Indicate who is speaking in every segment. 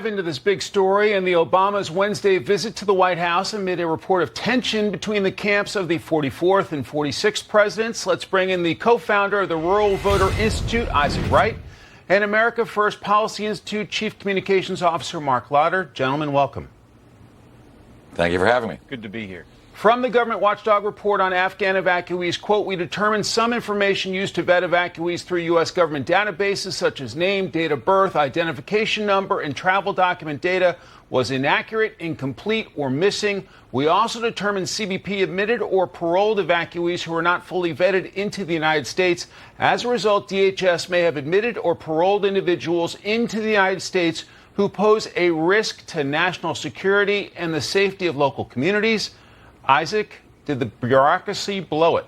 Speaker 1: Into this big story and the Obama's Wednesday visit to the White House amid a report of tension between the camps of the 44th and 46th presidents. Let's bring in the co-founder of the Rural Voter Institute, Isaac Wright, and America First Policy Institute Chief Communications Officer Marc. Gentlemen, welcome.
Speaker 2: Thank you for having me.
Speaker 1: Good to be here. From the government watchdog report on Afghan evacuees, quote, we determined some information used to vet evacuees through U.S. government databases such as name, date of birth, identification number, and travel document data was inaccurate, incomplete, or missing. We also determined CBP admitted or paroled evacuees who were not fully vetted into the United States. As a result, DHS may have admitted or paroled individuals into the United States who pose a risk to national security and the safety of local communities. Isaac, did the bureaucracy blow it?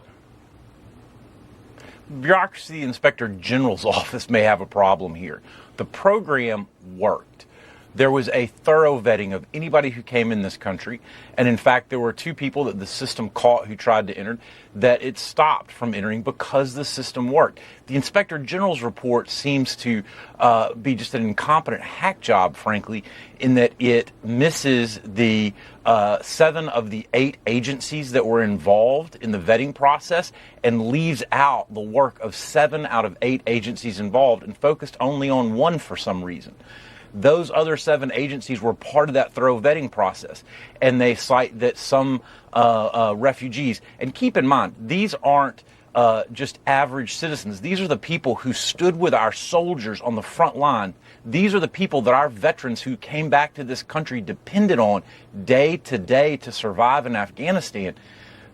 Speaker 3: Bureaucracy, the Inspector General's office may have a problem here. The program worked. There was a thorough vetting of anybody who came in this country. And in fact, there were two people that the system caught who tried to enter that it stopped from entering because the system worked. The Inspector General's report seems to be just an incompetent hack job, frankly, in that it misses the 7 of the 8 agencies that were involved in the vetting process and leaves out the work of 7 out of 8 agencies involved and focused only on one for some reason. Those other 7 agencies were part of that thorough vetting process, and they cite that some refugees, and keep in mind, these aren't just average citizens. These are the people who stood with our soldiers on the front line. These are the people that our veterans who came back to this country depended on day to day to survive in Afghanistan.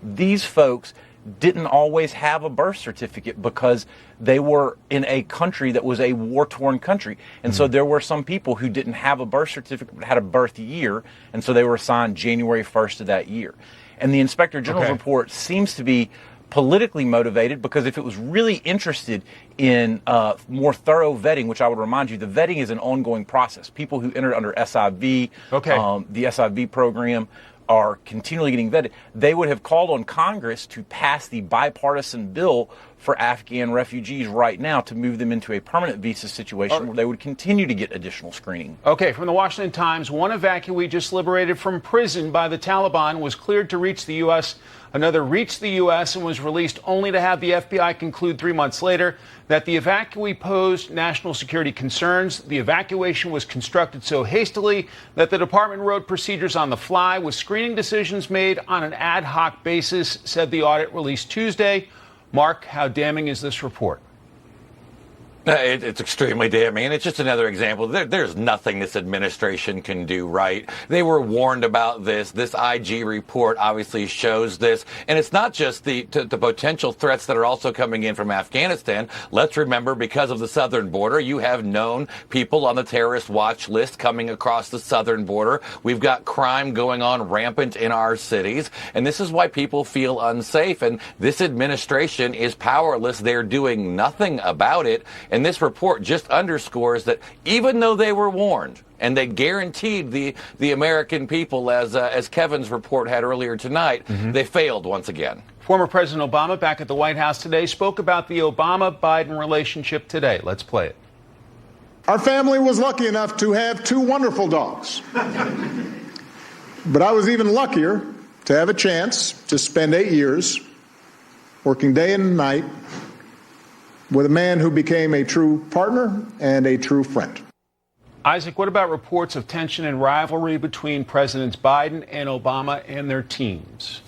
Speaker 3: These folks didn't always have a birth certificate because they were in a country that was a war-torn country. And so there were some people who didn't have a birth certificate but had a birth year, and so they were assigned January 1st of that year. And the Inspector General's report seems to be politically motivated because if it was really interested in more thorough vetting, which I would remind you, the vetting is an ongoing process. People who entered under SIV, the SIV program, are continually getting vetted. They would have called on Congress to pass the bipartisan bill for Afghan refugees right now to move them into a permanent visa situation where they would continue to get additional screening.
Speaker 1: Okay, from the Washington Times, one evacuee just liberated from prison by the Taliban was cleared to reach the U.S. Another reached the U.S. and was released only to have the FBI conclude 3 months later that the evacuee posed national security concerns. The evacuation was constructed so hastily that the department wrote procedures on the fly with screening decisions made on an ad hoc basis, said the audit released Tuesday. Marc, how damning is this report?
Speaker 2: It's extremely damning, and it's just another example. There's nothing this administration can do right. They were warned about this. This IG report obviously shows this, and it's not just the potential threats that are also coming in from Afghanistan. Let's remember, because of the southern border, you have known people on the terrorist watch list coming across the southern border. We've got crime going on rampant in our cities, and this is why people feel unsafe, and this administration is powerless. They're doing nothing about it. And this report just underscores that even though they were warned and they guaranteed the American people, as Kevin's report had earlier tonight, they failed once again.
Speaker 1: Former President Obama, back at the White House today, spoke about the Obama-Biden relationship today. Let's play it.
Speaker 4: Our family was lucky enough to have 2 wonderful dogs. But I was even luckier to have a chance to spend 8 years working day and night with a man who became a true partner and a true friend.
Speaker 1: Isaac, what about reports of tension and rivalry between Presidents Biden and Obama and their teams?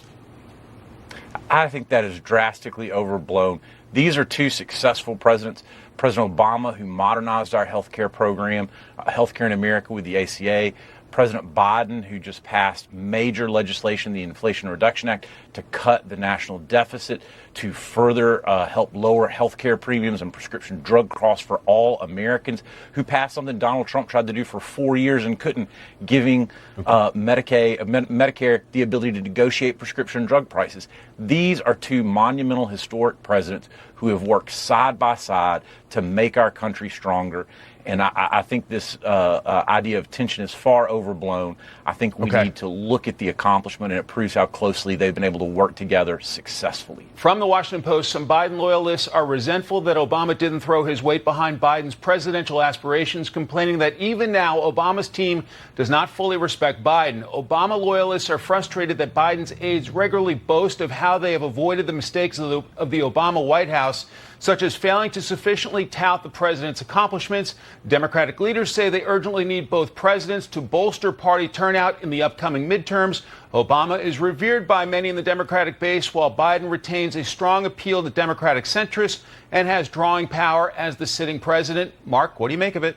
Speaker 3: I think that is drastically overblown. These are 2 successful presidents. President Obama, who modernized our health care program, healthcare in America with the ACA. President Biden, who just passed major legislation, the Inflation Reduction Act, to cut the national deficit, to further help lower health care premiums and prescription drug costs for all Americans, who passed something Donald Trump tried to do for 4 years and couldn't, giving Medicare the ability to negotiate prescription drug prices. These are 2 monumental, historic presidents who have worked side by side to make our country stronger. And I think this idea of tension is far overblown. I think we need to look at the accomplishment, and it proves how closely they've been able to work together successfully.
Speaker 1: From the Washington Post, some Biden loyalists are resentful that Obama didn't throw his weight behind Biden's presidential aspirations, complaining that even now Obama's team does not fully respect Biden. Obama loyalists are frustrated that Biden's aides regularly boast of how they have avoided the mistakes of the Obama White House, such as failing to sufficiently tout the president's accomplishments. Democratic leaders say they urgently need both presidents to bolster party turnout in the upcoming midterms. Obama is revered by many in the Democratic base, while Biden retains a strong appeal to Democratic centrists and has drawing power as the sitting president. Mark, what do you make of it?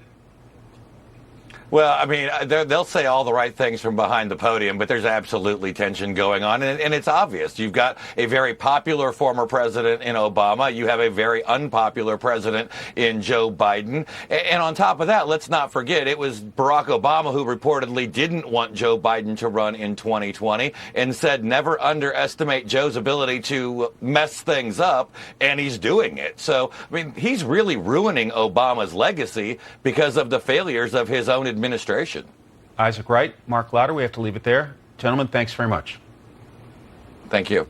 Speaker 2: Well, I mean, they'll say all the right things from behind the podium, but there's absolutely tension going on, and it's obvious. You've got a very popular former president in Obama. You have a very unpopular president in Joe Biden. And on top of that, let's not forget, it was Barack Obama who reportedly didn't want Joe Biden to run in 2020 and said never underestimate Joe's ability to mess things up, and he's doing it. So, I mean, he's really ruining Obama's legacy because of the failures of his own administration.
Speaker 1: Isaac Wright, Mark Lauder, we have to leave it there. Gentlemen, thanks very much.
Speaker 2: Thank you.